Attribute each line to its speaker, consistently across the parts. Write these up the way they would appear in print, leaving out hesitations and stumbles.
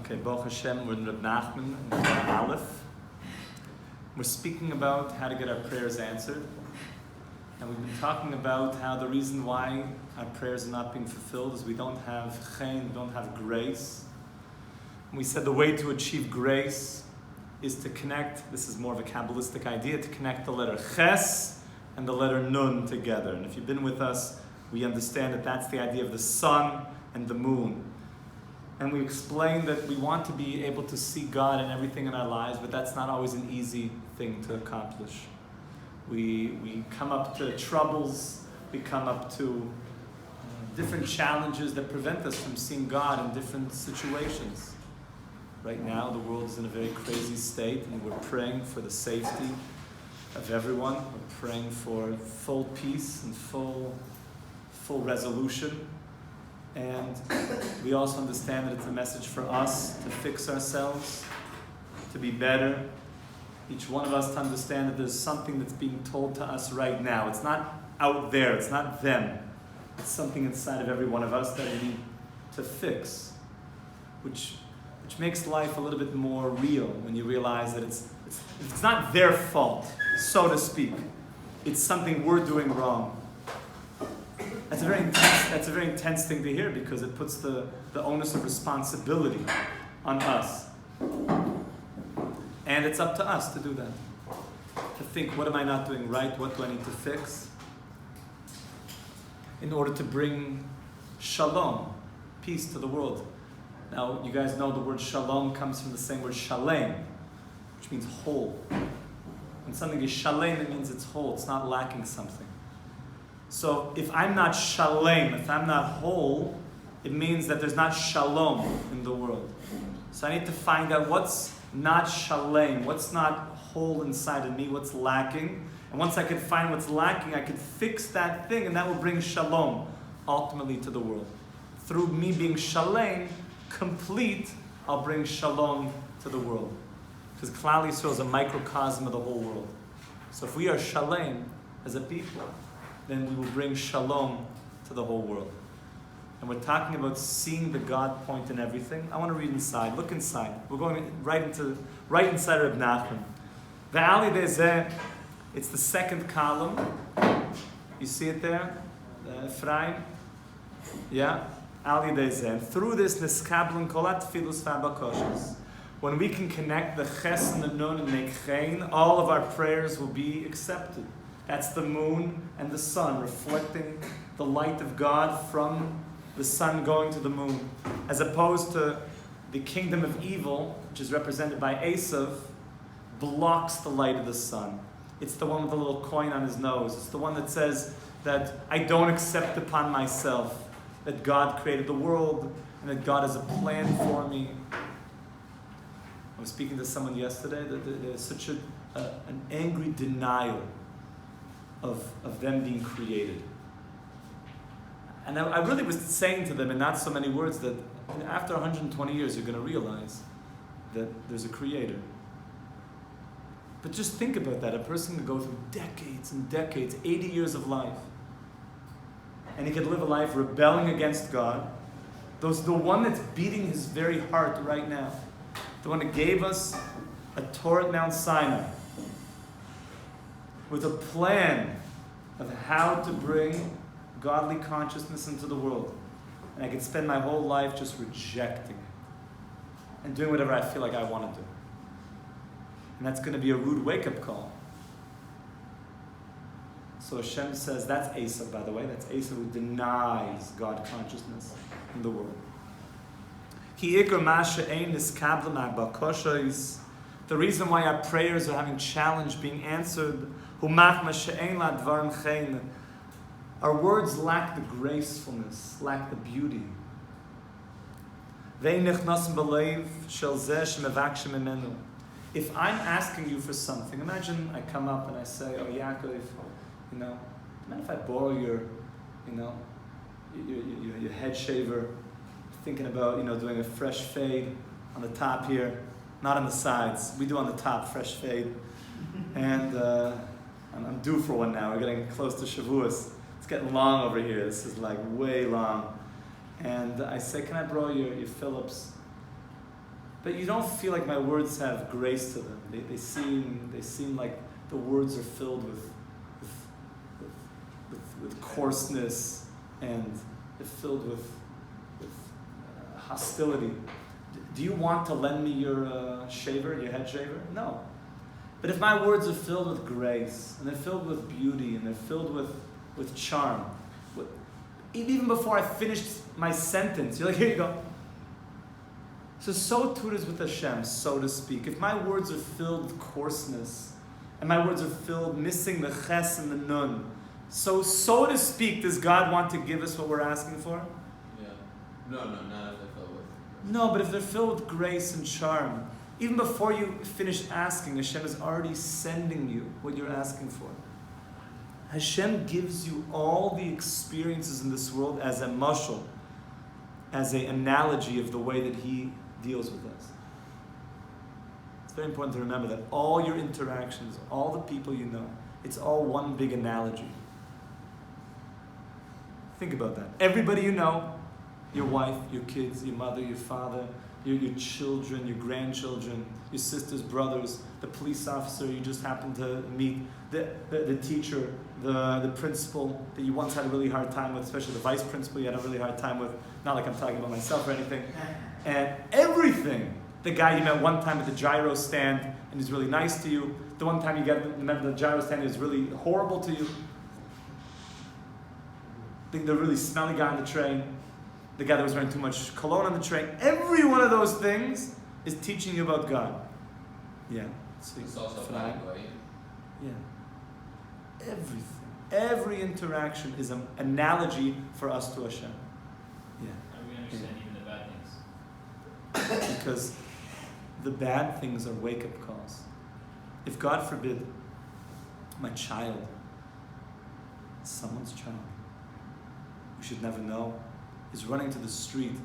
Speaker 1: Okay, Baruch Hashem, we're in Reb Nachman, in Torah Aleph. We're speaking about how to get our prayers answered. And we've been talking about how the reason why our prayers are not being fulfilled is we don't have chen, we don't have grace. And we said the way to achieve grace is to connect, this is more of a Kabbalistic idea, to connect the letter ches and the letter nun together. And if you've been with us, we understand that that's the idea of the sun and the moon. And we explained that we want to be able to see God in everything in our lives, but that's not always an easy thing to accomplish. We come up to troubles, we come up to different challenges that prevent us from seeing God in different situations. Right now, the world is in a very crazy state, and we're praying for the safety of everyone. We're praying for full peace and full resolution. And we also understand that it's a message for us to fix ourselves, to be better. Each one of us to understand that there's something that's being told to us right now. It's not out there, it's not them. It's something inside of every one of us that we need to fix, which makes life a little bit more real when you realize that it's not their fault, so to speak. It's something we're doing wrong. That's a very intense thing to hear because it puts the onus of responsibility on us. And it's up to us to do that. To think, what am I not doing right? What do I need to fix? In order to bring shalom, peace to the world. Now, you guys know the word shalom comes from the same word shalem, which means whole. When something is shalem, it means it's whole. It's not lacking something. So if I'm not shalem, if I'm not whole, it means that there's not shalom in the world. So I need to find out what's not shalem, what's not whole inside of me, what's lacking. And once I can find what's lacking, I can fix that thing, and that will bring shalom ultimately to the world. Through me being shalem, complete, I'll bring shalom to the world. Because Klal Yisrael is a microcosm of the whole world. So if we are shalem as a people, then we will bring shalom to the whole world. And we're talking about seeing the God point in everything. I want to read inside. Look inside. We're going right inside of Nachman. Ve'ali dezeh, it's the second column. You see it there? Ephraim? Yeah? Ali dezeh. And through this, niskablen kolat tefilus v'abakoshes. When we can connect the ches and the nun and make chen, all of our prayers will be accepted. That's the moon and the sun reflecting the light of God from the sun going to the moon. As opposed to the kingdom of evil, which is represented by Esav, blocks the light of the sun. It's the one with the little coin on his nose. It's the one that says that I don't accept upon myself that God created the world and that God has a plan for me. I was speaking to someone yesterday that there's such an angry denial of them being created. And I really was saying to them in not so many words that after 120 years you're going to realize that there's a creator. But just think about that. A person can go through decades and decades, 80 years of life, and he could live a life rebelling against God. The one that's beating his very heart right now, the one that gave us a Torah at Mount Sinai, with a plan of how to bring godly consciousness into the world. And I could spend my whole life just rejecting it and doing whatever I feel like I want to do. And that's going to be a rude wake-up call. So Hashem says, that's Esav, by the way. That's Esav who denies God consciousness in the world. The reason why our prayers are having challenge being answered, our words lack the gracefulness, lack the beauty. If I'm asking you for something, imagine I come up and I say, oh Yaakov, mind if I borrow your head shaver, thinking about doing a fresh fade on the top here. Not on the sides. We do on the top, fresh fade. And I'm due for one now. We're getting close to Shavuos. It's getting long over here. This is like way long. And I say, can I borrow your Philips but you don't feel like my words have grace to them. They seem like the words are filled with coarseness, and they're filled with hostility. Do you want to lend me your shaver, your head shaver? No. But if my words are filled with grace, and they're filled with beauty, and they're filled with charm, even before I finished my sentence, you're like, here you go. So too it is with Hashem, so to speak. If my words are filled with coarseness, and my words are filled, missing the ches and the nun, so to speak, does God want to give us what we're asking for?
Speaker 2: Yeah. No, not if they're filled with.
Speaker 1: No, but if they're filled with grace and charm, even before you finish asking, Hashem is already sending you what you're asking for. Hashem gives you all the experiences in this world as a mashal, as an analogy of the way that He deals with us. It's very important to remember that all your interactions, all the people you know, it's all one big analogy. Think about that. Everybody you know, your wife, your kids, your mother, your father, your children, your grandchildren, your sisters, brothers, the police officer you just happened to meet, the teacher, the principal that you once had a really hard time with, especially the vice principal you had a really hard time with, not like I'm talking about myself or anything, and everything. The guy you met one time at the gyro stand and he's really nice to you, the one time you met the gyro stand and he's really horrible to you, the really smelly guy on the train, the guy that was wearing too much cologne on the train, every one of those things is teaching you about God. Yeah. See,
Speaker 2: it's also a bad way.
Speaker 1: Yeah. Everything. Every interaction is an analogy for us to Hashem. Yeah.
Speaker 3: And we understand even the bad things.
Speaker 1: Because the bad things are wake-up calls. If God forbid, my child, someone's child, we should never know, is running to the street,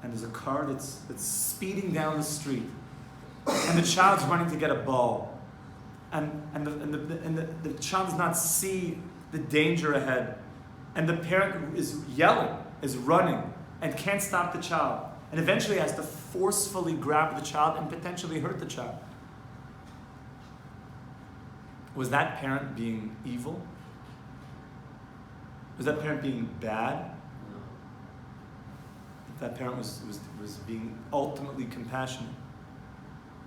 Speaker 1: and there's a car that's speeding down the street, and the child's running to get a ball, and the child does not see the danger ahead, and the parent is yelling, is running, and can't stop the child, and eventually has to forcefully grab the child and potentially hurt the child. Was that parent being evil? Was that parent being bad? That parent was being ultimately compassionate.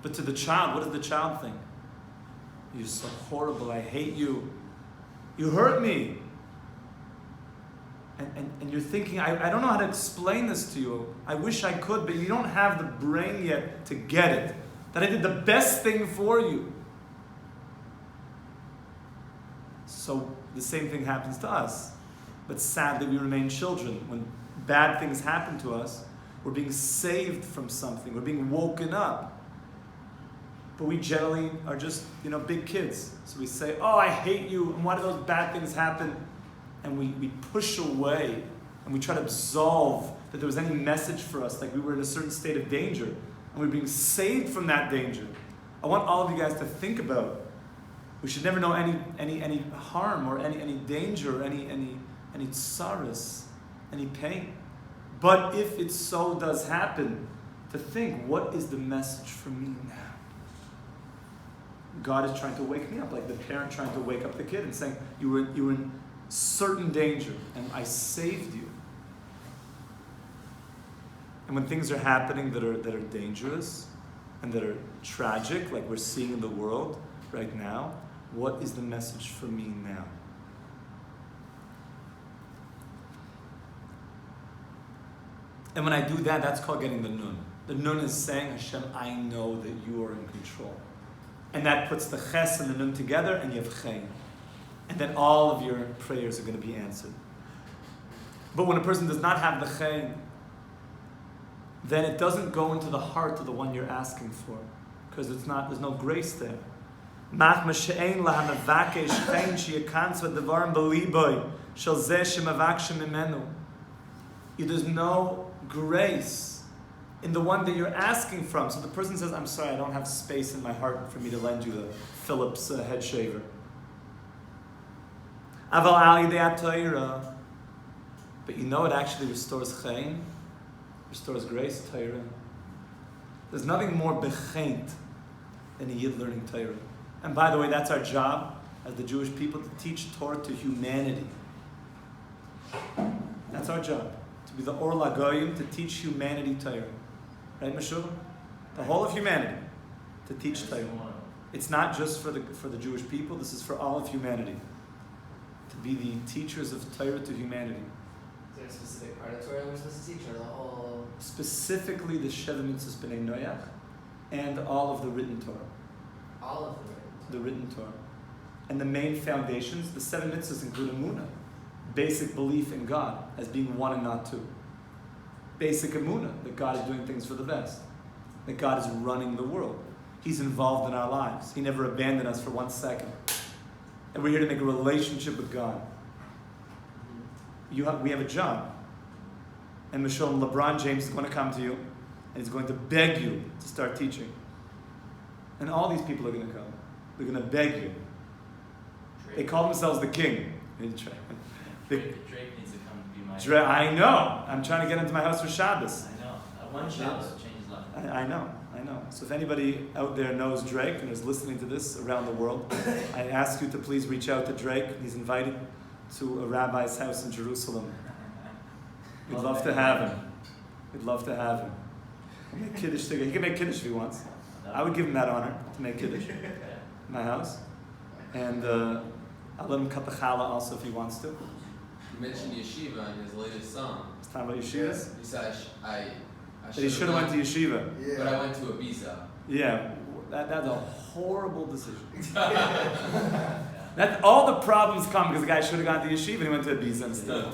Speaker 1: But to the child, what does the child think? You're so horrible, I hate you. You hurt me. And you're thinking, I don't know how to explain this to you. I wish I could, but you don't have the brain yet to get it. That I did the best thing for you. So the same thing happens to us. But sadly, we remain children. When bad things happen to us, we're being saved from something. We're being woken up. But we generally are just, big kids. So we say, oh, I hate you, and why do those bad things happen? And we push away, and we try to absolve that there was any message for us, like we were in a certain state of danger, and we're being saved from that danger. I want all of you guys to think about, we should never know any harm or any danger or any sorrows, any pain. But if it so does happen, to think, what is the message for me now? God is trying to wake me up, like the parent trying to wake up the kid and saying, you were in certain danger, and I saved you. And when things are happening that are dangerous and that are tragic, like we're seeing in the world right now, what is the message for me now? And when I do that, that's called getting the nun. The nun is saying, Hashem, I know that you are in control. And that puts the ches and the nun together, and you have chen. And then all of your prayers are going to be answered. But when a person does not have the chen, then it doesn't go into the heart of the one you're asking for, because there's no grace there. There's no grace in the one that you're asking from. So the person says, I'm sorry, I don't have space in my heart for me to lend you the Philips head shaver. But you know it actually restores chen, restores grace, Torah. There's nothing more becheint than a Yid learning Torah. And by the way, that's our job as the Jewish people, to teach Torah to humanity. That's our job. To be the Or LaGoyim, to teach humanity Torah. Right, Meshuggah? The whole of humanity. To teach Torah. It's not just for the Jewish people, this is for all of humanity. To be the teachers of Torah to humanity.
Speaker 4: Is there a specific part of Torah we're supposed to teach, or the whole?
Speaker 1: Specifically the Sheva Mitzvahs B'nai Noach and all of the written Torah.
Speaker 4: All of
Speaker 1: The written Torah. And the main foundations, the 7 mitzvahs include Emunah. Basic belief in God as being one and not two. Basic Emunah, that God is doing things for the best. That God is running the world. He's involved in our lives. He never abandoned us for 1 second. And we're here to make a relationship with God. We have a job. And Michelle, LeBron James is going to come to you and he's going to beg you to start teaching. And all these people are going to come. They're going to beg you. They call themselves the king.
Speaker 3: Drake needs to come be my.
Speaker 1: I know. I'm trying to get into my house for Shabbos.
Speaker 3: I know. One Shabbos will change his life.
Speaker 1: I know. So if anybody out there knows Drake and is listening to this around the world, I ask you to please reach out to Drake. He's invited to a rabbi's house in Jerusalem. We'd love to have him. We'd love to have him. Make Kiddush together. He can make Kiddush if he wants. I would give him that honor to make Kiddush in my house. And I'll let him cut the challah also if he wants to.
Speaker 2: You mentioned yeshiva in his latest song.
Speaker 1: It's time about yeshivas.
Speaker 2: He said, I
Speaker 1: That he should have went to yeshiva.
Speaker 2: Yeah. But I went to Ibiza.
Speaker 1: Yeah, that's a horrible decision. That all the problems come because the guy should have gone to yeshiva and he went to Ibiza instead.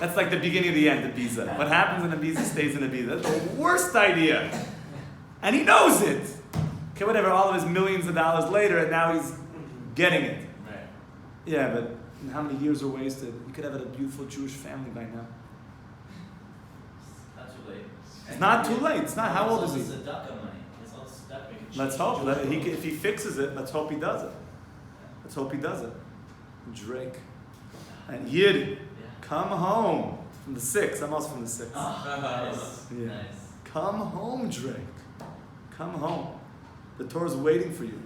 Speaker 1: That's like the beginning of the end of Ibiza. What happens in Ibiza stays in Ibiza. That's the worst idea. And he knows it. Okay, whatever, all of his millions of dollars later, and now he's getting it.
Speaker 3: Right.
Speaker 1: Yeah, but how many years are wasted? You could have a beautiful Jewish family by now.
Speaker 3: Not too late.
Speaker 1: It's not too late. It's not. How old is he?
Speaker 3: It's tzedakah money. It's all tzedakah.
Speaker 1: Let's hope. If he fixes it, let's hope he does it. Let's hope he does it. Drake. And Yid, come home from the 6. I'm also from the 6.
Speaker 3: Oh, nice.
Speaker 1: Yeah.
Speaker 3: Nice.
Speaker 1: Come home, Drake. Come home. The Torah's waiting for you.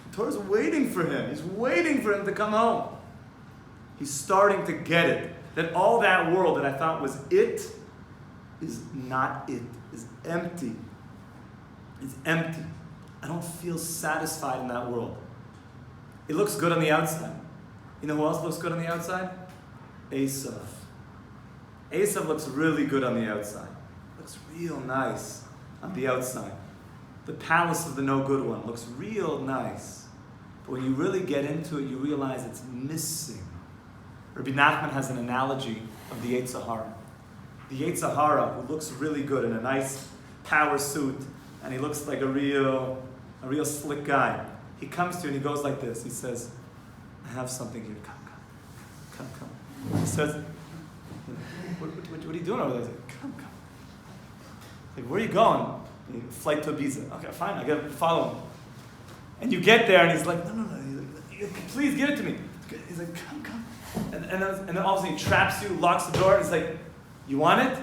Speaker 1: The Torah's waiting for him. He's waiting for him to come home. He's starting to get it. That all that world that I thought was it is not it. Is empty. It's empty. I don't feel satisfied in that world. It looks good on the outside. You know who else looks good on the outside? Esav. Esav looks really good on the outside. Looks real nice on the outside. The palace of the no good one looks real nice. But when you really get into it, you realize it's missing. Rabbi Nachman has an analogy of the Yetzer Hara. The Yetzer Hara, who looks really good in a nice power suit, and he looks like a real slick guy. He comes to you and he goes like this. He says, I have something here. Come. He says, what are you doing over there? He's like, come. Like, where are you going? Flight to Ibiza. Okay, fine, I gotta follow him. And you get there and he's like, no. He's like, please give it to me. He's like, come. And then all of a sudden he traps you, locks the door, and he's like, you want it?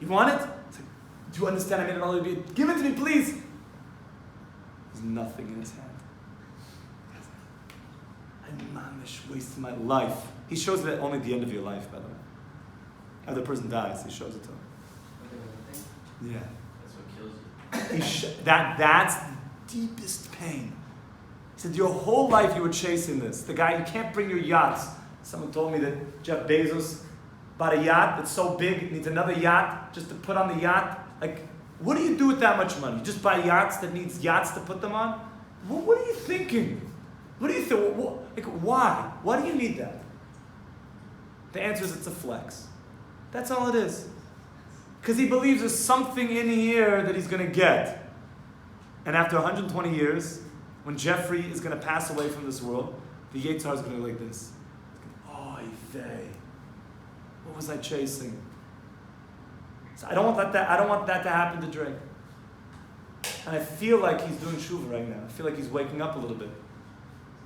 Speaker 1: You want it? It's like, do you understand I made it all to be? Give it to me, please. There's nothing in his hand. I'm mamish wasting my life. He shows it at only the end of your life, by the way. After the person dies, he shows it to him. Yeah.
Speaker 3: That's what kills you.
Speaker 1: That's the deepest pain. He said, your whole life you were chasing this. The guy, you can't bring your yachts. Someone told me that Jeff Bezos bought a yacht that's so big, it needs another yacht just to put on the yacht. Like, what do you do with that much money? You just buy yachts that needs yachts to put them on? What are you thinking? What do you think? Like, why? Why do you need that? The answer is it's a flex. That's all it is. Because he believes there's something in here that he's going to get. And after 120 years, when Jeffrey is going to pass away from this world, the Yetzer Hara is going to go like this. Oy vey. What was I chasing? So I don't want that to happen to Drake. And I feel like he's doing tshuva right now. I feel like he's waking up a little bit.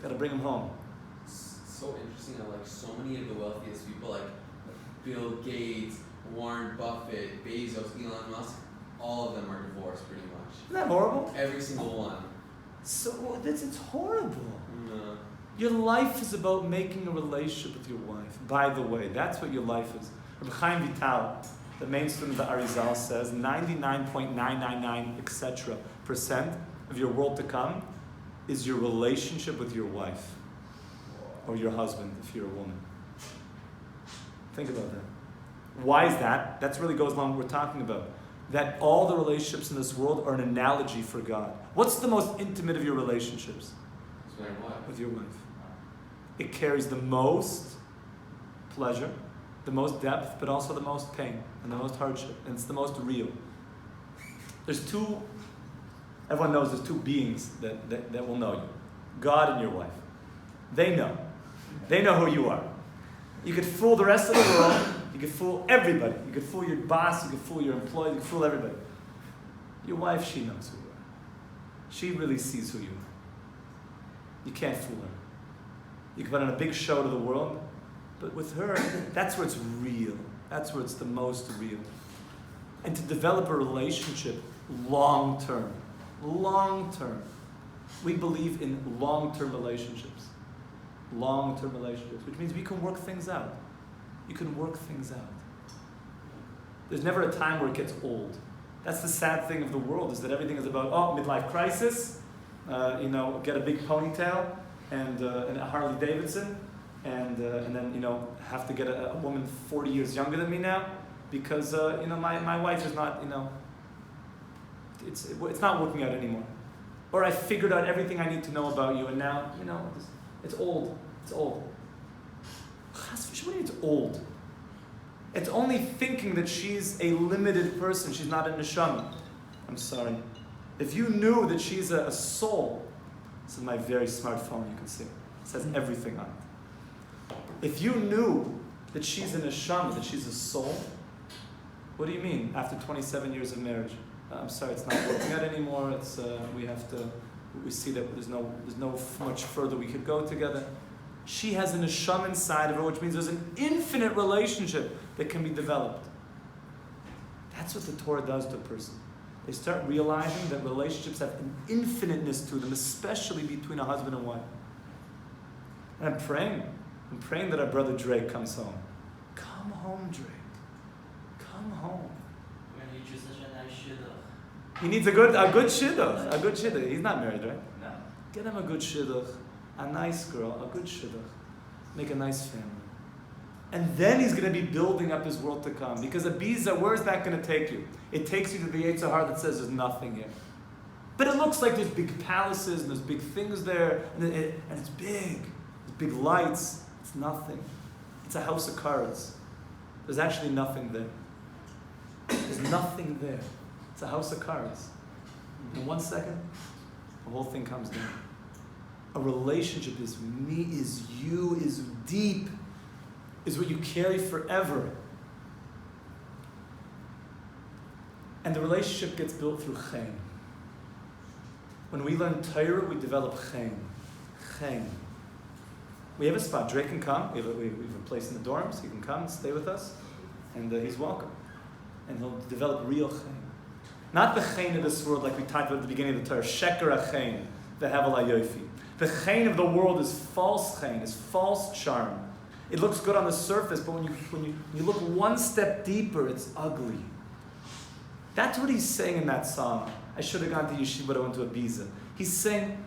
Speaker 1: Got to bring him home.
Speaker 2: It's so interesting that like so many of the wealthiest people, like Bill Gates, Warren Buffett, Bezos, Elon Musk, all of them are divorced
Speaker 1: Isn't that horrible?
Speaker 2: Every single one.
Speaker 1: So it's horrible.
Speaker 2: No.
Speaker 1: Your life is about making a relationship with your wife. By the way, that's what your life is. Rabbi Chaim Vital, the main student of the Arizal, says 99.999 etc. % of your world to come is your relationship with your wife or your husband if you're a woman. Think about that. Why is that? That really goes along with what we're talking about. That all the relationships in this world are an analogy for God. What's the most intimate of your relationships?
Speaker 2: It's my wife.
Speaker 1: With your wife. It carries the most pleasure, the most depth, but also the most pain and the most hardship. And it's the most real. Everyone knows there's two beings that will know you. God and your wife. They know. They know who you are. You could fool the rest of the world. You could fool everybody. You could fool your boss. You could fool your employee. You could fool everybody. Your wife, she knows who you are. She really sees who you are. You can't fool her. You can put on a big show to the world, but with her, that's where it's real. That's where it's the most real. And to develop a relationship long term, we believe in long-term relationships. Long-term relationships, which means we can work things out. You can work things out. There's never a time where it gets old. That's the sad thing of the world, is that everything is about, midlife crisis, get a big ponytail and a Harley Davidson, and then, have to get a woman 40 years younger than me now, because, my wife is not, it's not working out anymore. Or I figured out everything I need to know about you, and now, it's old. It's old. What do you mean it's old? It's only thinking that she's a limited person. She's not a neshama. I'm sorry. If you knew that she's a soul, this is my very smart phone, you can see. It says everything on it. If you knew that she's a neshama, that she's a soul, what do you mean after 27 years of marriage? I'm sorry, it's not working out anymore. It's we see that there's no much further we could go together. She has a neshama inside of her, which means there's an infinite relationship that can be developed. That's what the Torah does to a person. They start realizing that relationships have an infiniteness to them, especially between a husband and wife. And I'm praying that our brother Drake comes home. Come home, Drake. Come home. He needs a good shidduch. He's not married, right?
Speaker 3: No.
Speaker 1: Get him a good shidduch, a nice girl, a good shidduch. Make a nice family. And then he's going to be building up his world to come. Because a biza, where is that going to take you? It takes you to the Yetzer Hara that says there's nothing here. But it looks like there's big palaces and there's big things there. And it's big. There's big lights. It's nothing. It's a house of cards. There's actually nothing there. There's nothing there. It's a house of cards. In 1 second, the whole thing comes down. A relationship is me, is you, is deep, is what you carry forever. And the relationship gets built through chen. When we learn Torah, we develop chen. Chen. We have a spot. Drake can come. We have a place in the dorms. He can come and stay with us. And he's welcome. And he'll develop real chen. Not the chen of this world like we talked about at the beginning of the Torah. Sheker hachen, the hevel hayofi. The chen of the world is false chen, is false charm. It looks good on the surface, but when you look one step deeper, it's ugly. That's what he's saying in that song. I should have gone to yeshiva, but I went to a biza. He's saying,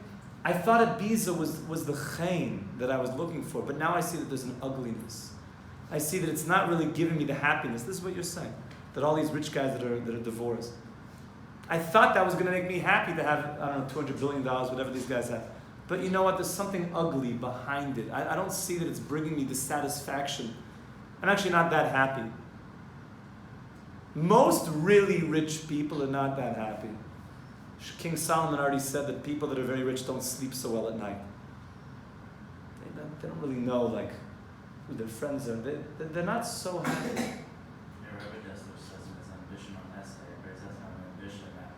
Speaker 1: I thought a biza was the chen that I was looking for, but now I see that there's an ugliness. I see that it's not really giving me the happiness. This is what you're saying. That all these rich guys that are divorced. I thought that was going to make me happy to have, $200 billion, whatever these guys have. But you know what? There's something ugly behind it. I don't see that it's bringing me the satisfaction. I'm actually not that happy. Most really rich people are not that happy. King Solomon already said that people that are very rich don't sleep so well at night. They don't really know who their friends are. They're not so happy.
Speaker 3: Rabbi Dessler says in his ambition on essay, or says on an ambition that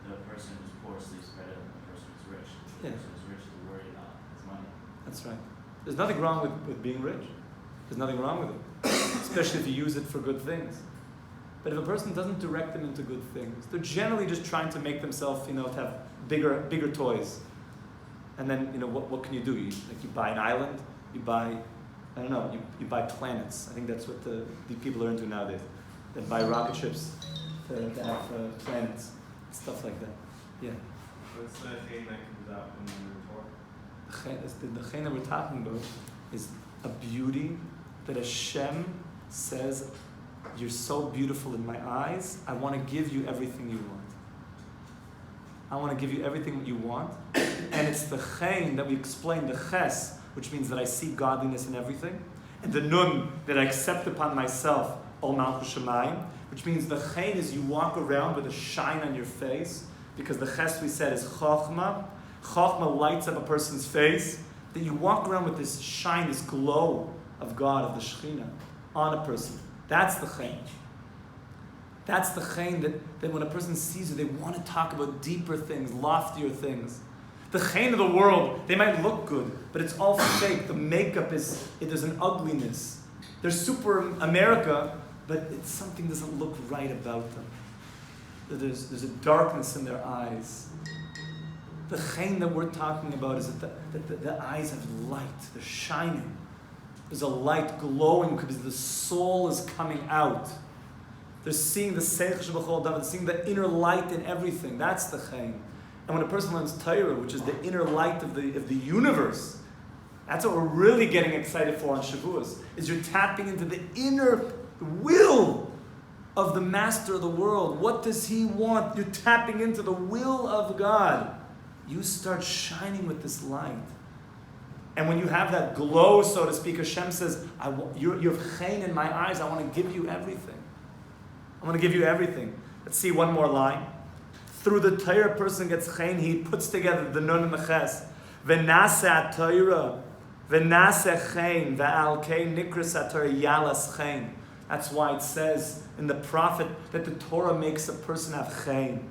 Speaker 3: the person who's poor sleeps better than the person who's rich. The person who's rich is worried about his money.
Speaker 1: That's right. There's nothing wrong with being rich. There's nothing wrong with it. Especially if you use it for good things. But if a person doesn't direct them into good things, they're generally just trying to make themselves, to have bigger toys. And then, what can you do? You buy an island, you buy, I don't know, you buy planets. I think that's what the people are into nowadays. They buy rocket ships to have planets, stuff like that. Yeah.
Speaker 5: What's the thing that comes out when you report?
Speaker 1: The chen that we're talking about is a beauty that Hashem says, you're so beautiful in my eyes, I want to give you everything you want. I want to give you everything you want. And it's the chen that we explain, the ches, which means that I see godliness in everything. And the nun, that I accept upon myself, Ol Malchus Shamayim, which means the chen is you walk around with a shine on your face, because the ches we said is chokhmah. Chokhmah lights up a person's face, that you walk around with this shine, this glow of God, of the Shekhinah, on a person. That's the chen. That's the chen that when a person sees you, they want to talk about deeper things, loftier things. The chen of the world, they might look good, but it's all fake. The makeup there's an ugliness. They're super America, but something doesn't look right about them. There's a darkness in their eyes. The chen that we're talking about is that the eyes have light, they're shining. There's a light glowing because the soul is coming out. They're seeing the Seich Shebachol Davar, they're seeing the inner light in everything. That's the chen. And when a person learns Torah, which is the inner light of the universe, that's what we're really getting excited for on Shavuos, is you're tapping into the inner will of the master of the world. What does he want? You're tapping into the will of God. You start shining with this light. And when you have that glow, so to speak, Hashem says, you have chen in my eyes, I want to give you everything. I want to give you everything. Let's see one more line. Through the Torah, a person gets chen, he puts together the nun and the ches. V'naseh Torah, v'naseh chen, v'al kein nikras Torah yalas chen. That's why it says in the prophet that the Torah makes a person have chen.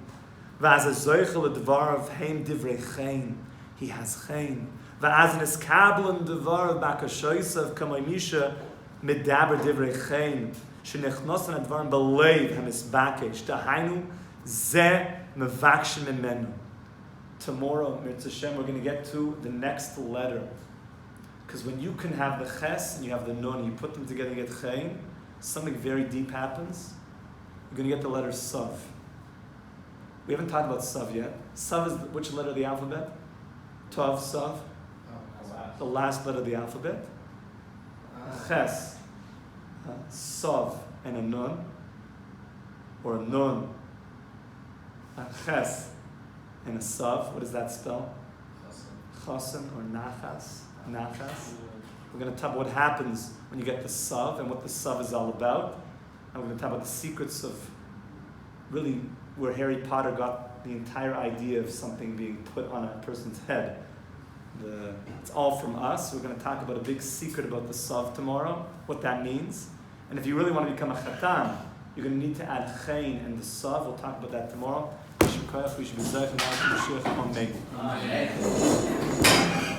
Speaker 1: V'az zoichel dvar heim divrei chen. He has chen. V'az niskabel dvar bakashoysav kamay misha medaber divrei chen. Shenechnosan advarim belev hamisbakesh. Dahainu zeh mevakshin mimenu. Tomorrow, Mirza Hashem, we're going to get to the next letter. Because when you can have the ches and you have the nun, you put them together and get chen, something very deep happens. You're going to get the letter Sav. We haven't talked about Sav yet. Sav is which letter of the alphabet? Tov, Sav. The last letter of the alphabet. Ches. Sav and a nun. Or a nun. A ches and a Sav. What does that spell? Chasen or nachas. Nachas. We're going to talk about what happens when you get the Sav and what the Sav is all about. And we're going to talk about the secrets of really where Harry Potter got the entire idea of something being put on a person's head. It's all from us. We're going to talk about a big secret about the Sav tomorrow, what that means. And if you really want to become a Chatan, you're going to need to add Chen and the Sav. We'll talk about that tomorrow. We should be Amen.